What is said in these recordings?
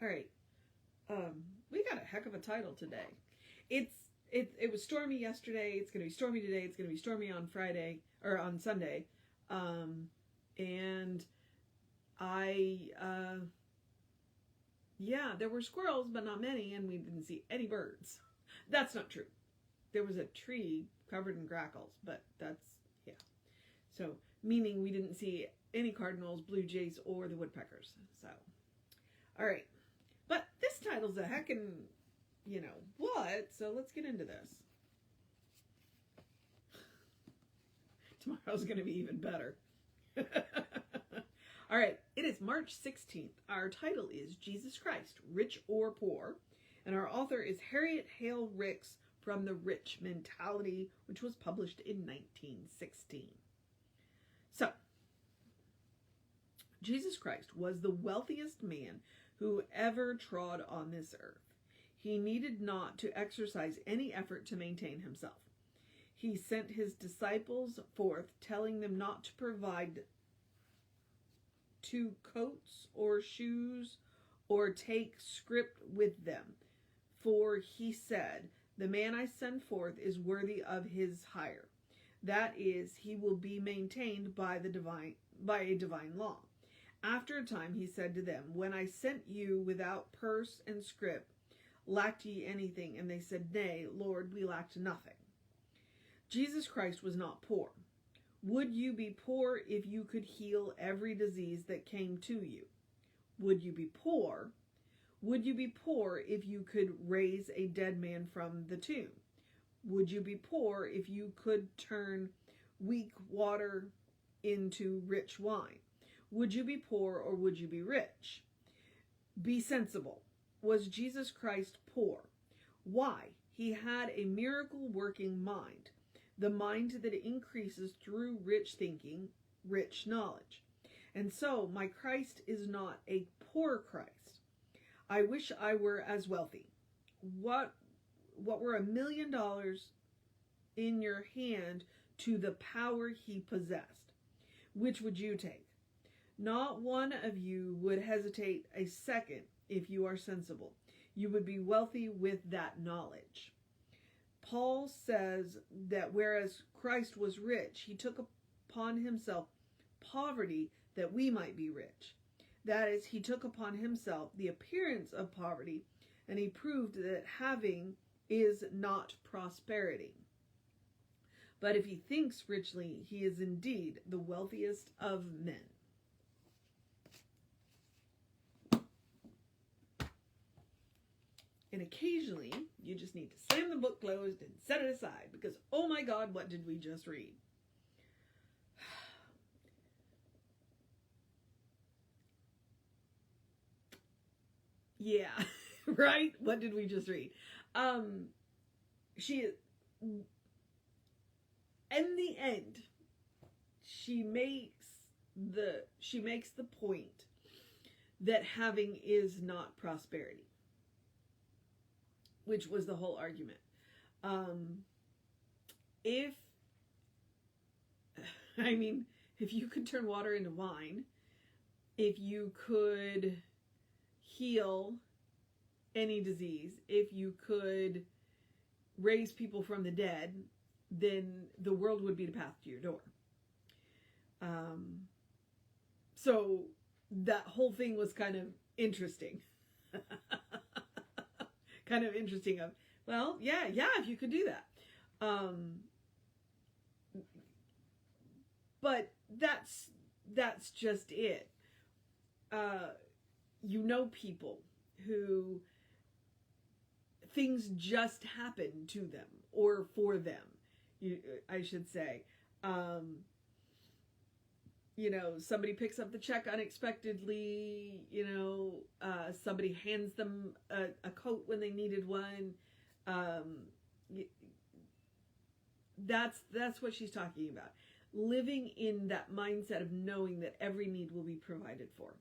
all right. We got a heck of a title today. It was stormy yesterday. It's going to be stormy today. It's going to be stormy on Friday or on Sunday. And there were squirrels, but not many, and we didn't see any birds. That's not true. There was a tree covered in grackles, but that's, yeah. So, meaning we didn't see any cardinals, blue jays, or the woodpeckers. So, all right. But this title's a heckin', what? So let's get into this. Tomorrow's going to be even better. All right. It is March 16th. Our title is Jesus Christ, Rich or Poor. And our author is Harriet Hale Ricks from The Rich Mentality, which was published in 1916. So, Jesus Christ was the wealthiest man who ever trod on this earth. He needed not to exercise any effort to maintain himself. He sent his disciples forth, telling them not to provide 2 coats or shoes or take scrip with them. For he said, the man I send forth is worthy of his hire. That is, he will be maintained by a divine law. After a time he said to them, when I sent you without purse and scrip, lacked ye anything? And they said, nay, Lord, we lacked nothing. Jesus Christ was not poor. Would you be poor if you could heal every disease that came to you? Would you be poor? Would you be poor if you could raise a dead man from the tomb? Would you be poor if you could turn weak water into rich wine? Would you be poor or would you be rich? Be sensible. Was Jesus Christ poor? Why? He had a miracle-working mind, the mind that increases through rich thinking, rich knowledge. And so, my Christ is not a poor Christ. I wish I were as wealthy. What were $1 million in your hand to the power he possessed? Which would you take? Not one of you would hesitate a second if you are sensible. You would be wealthy with that knowledge. Paul says that whereas Christ was rich, he took upon himself poverty that we might be rich. That is, he took upon himself the appearance of poverty, and he proved that having is not prosperity. But if he thinks richly, he is indeed the wealthiest of men. And occasionally, you just need to slam the book closed and set it aside because, oh my God, what did we just read? Yeah, right? What did we just read? In the end, she makes the point that having is not prosperity, which was the whole argument. If you could turn water into wine, if you could heal any disease, if you could raise people from the dead, then the world would be the path to your door. So that whole thing was kind of interesting. Kind of interesting of, well, yeah, if you could do that. But that's just it. People who things just happen to them or for them, I should say. Somebody picks up the check unexpectedly, somebody hands them a coat when they needed one. That's what she's talking about. Living in that mindset of knowing that every need will be provided for.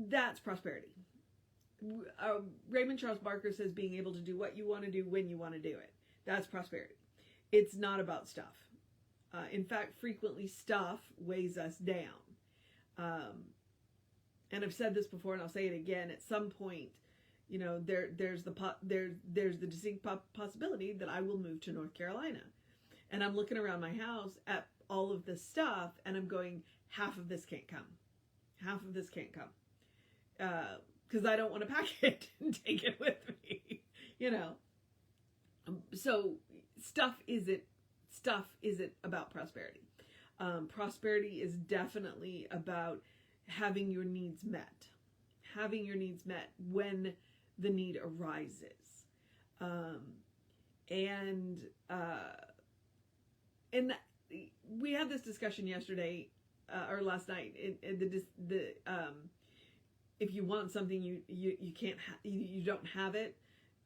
That's prosperity. Raymond Charles Barker says being able to do what you want to do when you want to do it. That's prosperity. It's not about stuff. In fact, frequently stuff weighs us down. And I've said this before, and I'll say it again. At some point, there's the distinct possibility that I will move to North Carolina, and I'm looking around my house at all of this stuff, and I'm going, half of this can't come, because I don't want to pack it and take it with me, So stuff isn't about prosperity. Prosperity is definitely about having your needs met when the need arises. And we had this discussion yesterday or last night. If you want something, you can't you don't have it.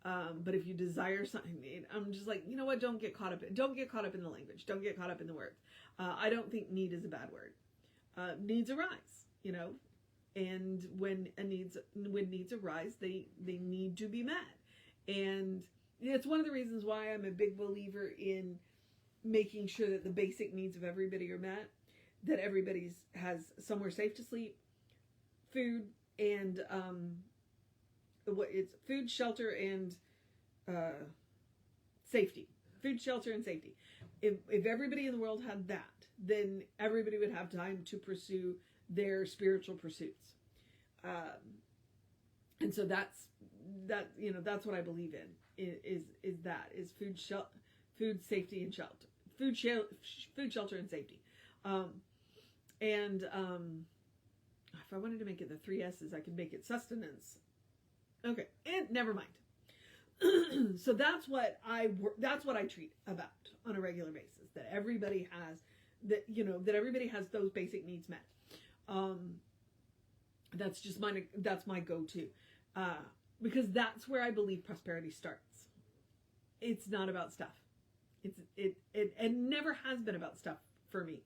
But if you desire something, I'm just like, you know what? Don't get caught up in the language. Don't get caught up in the words. I don't think need is a bad word. Needs arise, and when needs arise, they need to be met. And it's one of the reasons why I'm a big believer in making sure that the basic needs of everybody are met, that everybody has somewhere safe to sleep, food, and food, shelter, and safety. Food, shelter, and safety. If everybody in the world had that, then everybody would have time to pursue their spiritual pursuits. And so that's what I believe in is food, safety, and shelter. Food, shelter, and safety. If I wanted to make it the 3 S's, I could make it sustenance. Okay, and never mind. So that's what I treat about on a regular basis. That everybody has those basic needs met. That's my go-to, because that's where I believe prosperity starts. It's not about stuff. It never has been about stuff for me.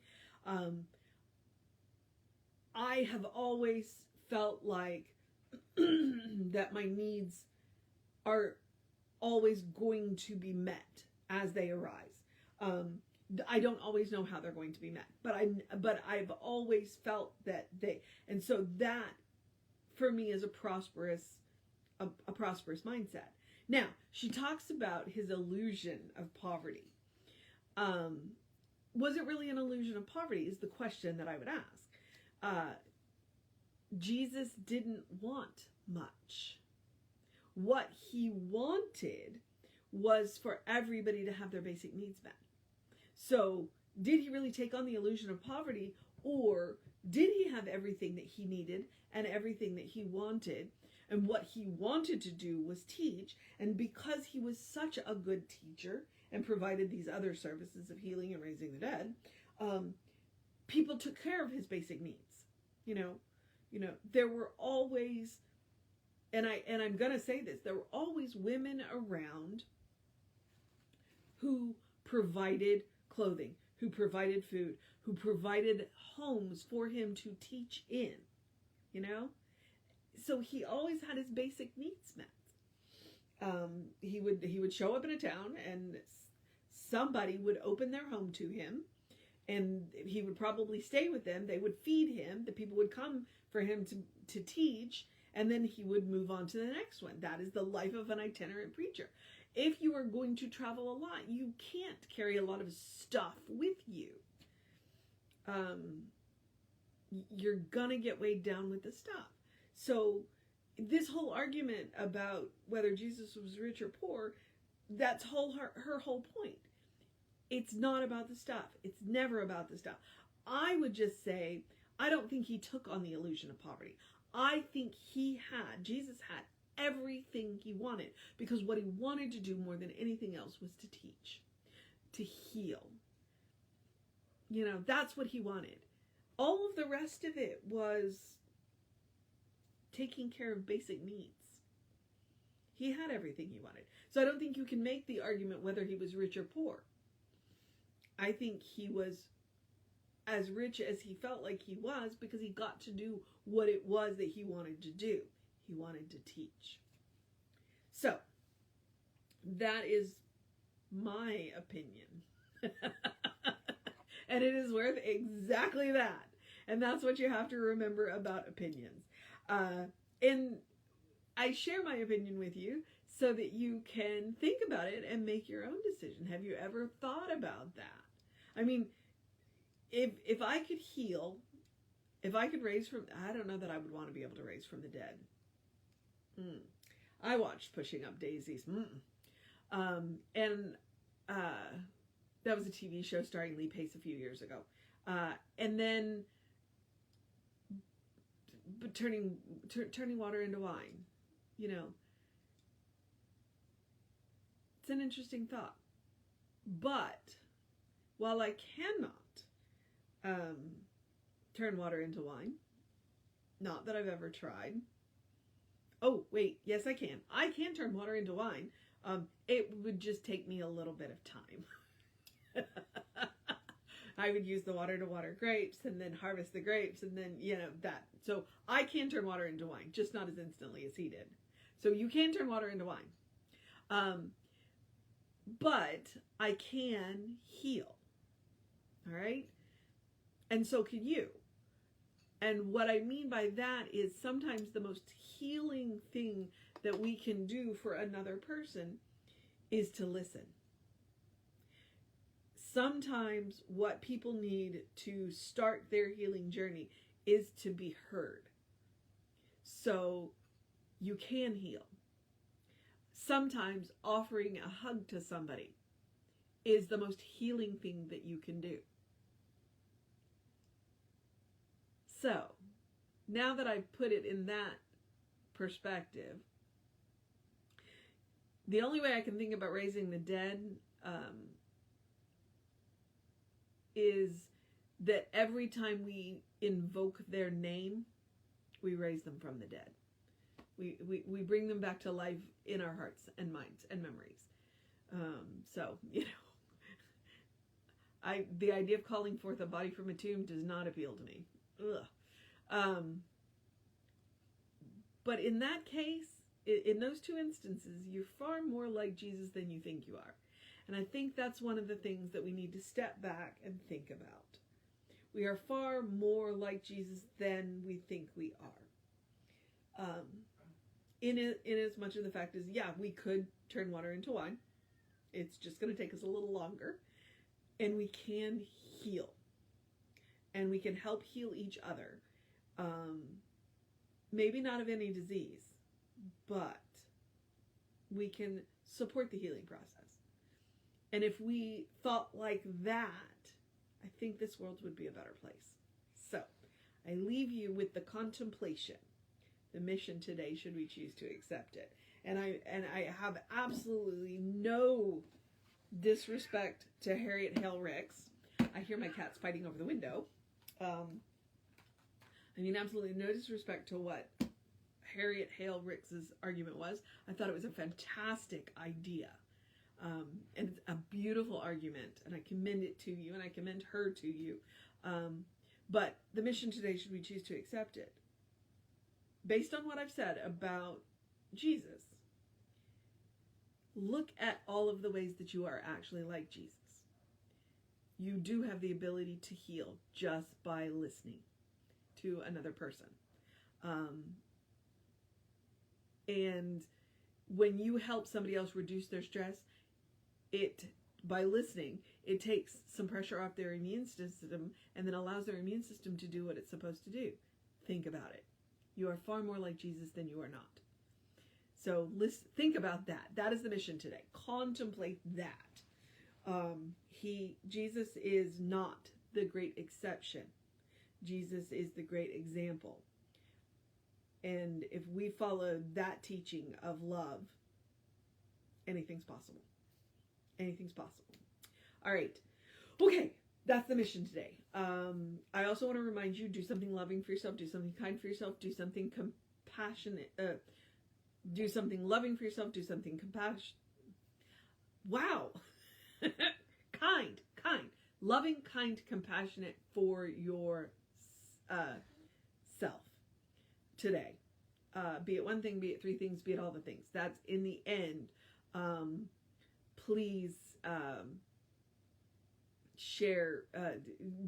I have always felt like that my needs are always going to be met as they arise. I don't always know how they're going to be met, but I've always felt that and so that for me is a prosperous mindset. Now, she talks about his illusion of poverty. Was it really an illusion of poverty is the question that I would ask. Jesus didn't want much. What he wanted was for everybody to have their basic needs met. So, did he really take on the illusion of poverty, or did he have everything that he needed and everything that he wanted? And what he wanted to do was teach. And because he was such a good teacher and provided these other services of healing and raising the dead, people took care of his basic needs. There were always, and I'm going to say this, there were always women around who provided clothing, who provided food, who provided homes for him to teach in, So he always had his basic needs met. He would show up in a town and somebody would open their home to him, and he would probably stay with them. They would feed him. The people would come for him to teach, and then he would move on to the next one. That is the life of an itinerant preacher. If you are going to travel a lot, you can't carry a lot of stuff with you. You're gonna get weighed down with the stuff. So this whole argument about whether Jesus was rich or poor, that's her whole point. It's not about the stuff. It's never about the stuff. I would just say, I don't think he took on the illusion of poverty. I think Jesus had everything he wanted, because what he wanted to do more than anything else was to teach, to heal. That's what he wanted. All of the rest of it was taking care of basic needs. He had everything he wanted. So I don't think you can make the argument whether he was rich or poor. I think he was as rich as he felt like he was because he got to do what it was that he wanted to do. He wanted to teach. So, that is my opinion. And it is worth exactly that. And that's what you have to remember about opinions. And I share my opinion with you so that you can think about it and make your own decision. Have you ever thought about that? I mean, if I could heal, if I could raise from, I don't know that I would want to be able to raise from the dead. I watched Pushing Up Daisies. And that was a TV show starring Lee Pace a few years ago. And then turning water into wine, you know, it's an interesting thought. But while I cannot turn water into wine, not that I've ever tried. Oh, wait, yes, I can. I can turn water into wine. It would just take me a little bit of time. I would use the water to water grapes and then harvest the grapes and then, you know, that. So I can turn water into wine, just not as instantly as he did. So you can turn water into wine. But I can heal. All right? And so can you. And what I mean by that is sometimes the most healing thing that we can do for another person is to listen. Sometimes what people need to start their healing journey is to be heard. So you can heal. Sometimes offering a hug to somebody is the most healing thing that you can do. So, now that I've put it in that perspective, the only way I can think about raising the dead is that every time we invoke their name, we raise them from the dead. We bring them back to life in our hearts and minds and memories. So, you know, the idea of calling forth a body from a tomb does not appeal to me. Ugh. But in that case, in those two instances, you're far more like Jesus than you think you are. And I think that's one of the things that we need to step back and think about. We are far more like Jesus than we think we are. In as much of the fact is, yeah, we could turn water into wine. It's just going to take us a little longer. And we can heal. And we can help heal each other. Maybe not of any disease, but we can support the healing process. And if we thought like that, I think this world would be a better place. So, I leave you with the contemplation, the mission today, should we choose to accept it. And I have absolutely no disrespect to Harriet, Hale, Ricks. I hear my cats fighting over the window. I mean, absolutely no disrespect to what Harriet Hale Ricks's argument was. I thought it was a fantastic idea. And it's a beautiful argument, and I commend it to you, and I commend her to you. But the mission today, should we choose to accept it? Based on what I've said about Jesus, look at all of the ways that you are actually like Jesus. You do have the ability to heal just by listening to another person. And when you help somebody else reduce their stress, by listening, it takes some pressure off their immune system and then allows their immune system to do what it's supposed to do. Think about it. You are far more like Jesus than you are not. So think about that. That is the mission today. Contemplate that. Jesus is not the great exception. Jesus is the great example. And if we follow that teaching of love, anything's possible. Anything's possible. All right. Okay. That's the mission today. I also want to remind you, do something loving for yourself. Do something kind for yourself. Do something compassionate. Do something loving for yourself. Do something compassionate. Wow. Kind. Loving, kind, compassionate for your self today. Be it one thing, be it three things, be it all the things. That's in the end. Please share,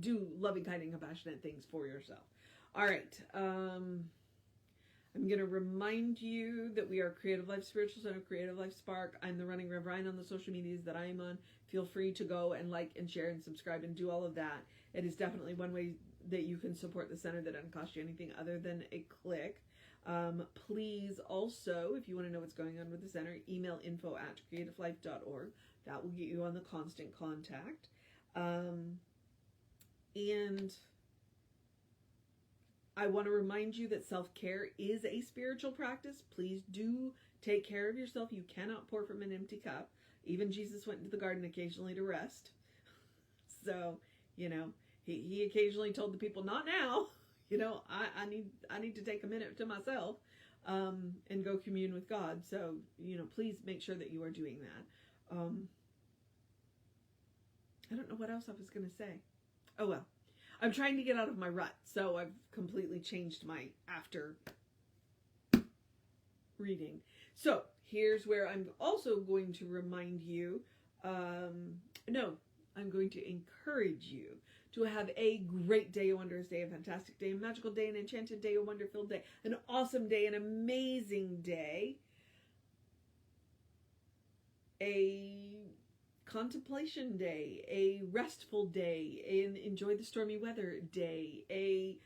do loving, kind, and compassionate things for yourself. All right. I'm going to remind you that we are Creative Life Spiritual Center, Creative Life Spark. I'm the running Rev Ryan on the social medias that I am on. Feel free to go and like and share and subscribe and do all of that. It is definitely one way that you can support the center that doesn't cost you anything other than a click. Please also, if you want to know what's going on with the center, email info@creativelife.org. That will get you on the constant contact. And I want to remind you that self-care is a spiritual practice. Please do take care of yourself. You cannot pour from an empty cup. Even Jesus went into the garden occasionally to rest. So, he occasionally told the people, not now. I need to take a minute to myself and go commune with God. So, please make sure that you are doing that. I don't know what else I was going to say. Oh, well. I'm trying to get out of my rut, so I've completely changed my after reading. So here's where I'm also going to remind you, I'm going to encourage you to have a great day, a wondrous day, a fantastic day, a magical day, an enchanted day, a wonder-filled day, an awesome day, an amazing day, a contemplation day, a restful day, an enjoy the stormy weather day, a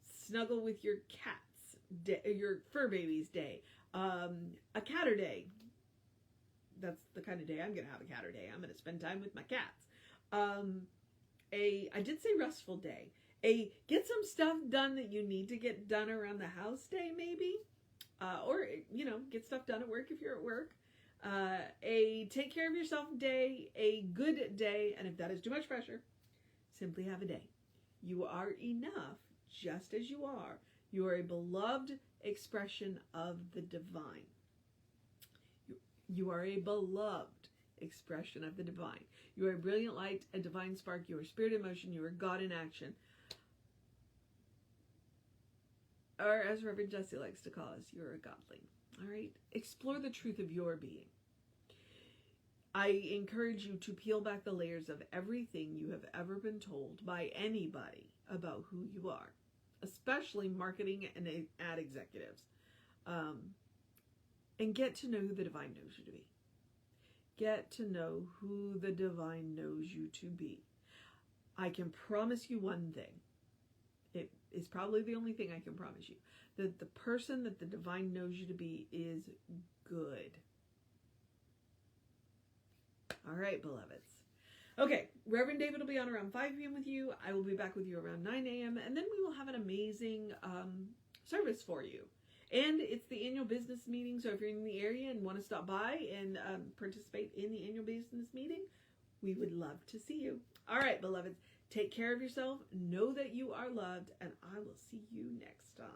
snuggle with your cats day, your fur babies day, a catter day. That's the kind of day I'm going to have, a catter day. I'm going to spend time with my cats. I did say restful day, a get some stuff done that you need to get done around the house day, maybe, or, get stuff done at work if you're at work. A take care of yourself day, a good day, and if that is too much pressure, simply have a day. You are enough just as you are. You are a beloved expression of the divine. You are a beloved expression of the divine. You are a brilliant light, a divine spark. You are spirit in motion. You are God in action. Or as Reverend Jesse likes to call us, you're a godling. All right? Explore the truth of your being. I encourage you to peel back the layers of everything you have ever been told by anybody about who you are, especially marketing and ad executives, and get to know who the divine knows you to be. Get to know who the divine knows you to be. I can promise you one thing. It is probably the only thing I can promise you. That the person that the divine knows you to be is good. All right, beloveds. Okay, Reverend David will be on around 5 p.m. with you. I will be back with you around 9 a.m. And then we will have an amazing service for you. And it's the annual business meeting. So if you're in the area and want to stop by and participate in the annual business meeting, we would love to see you. All right, beloveds. Take care of yourself. Know that you are loved. And I will see you next time.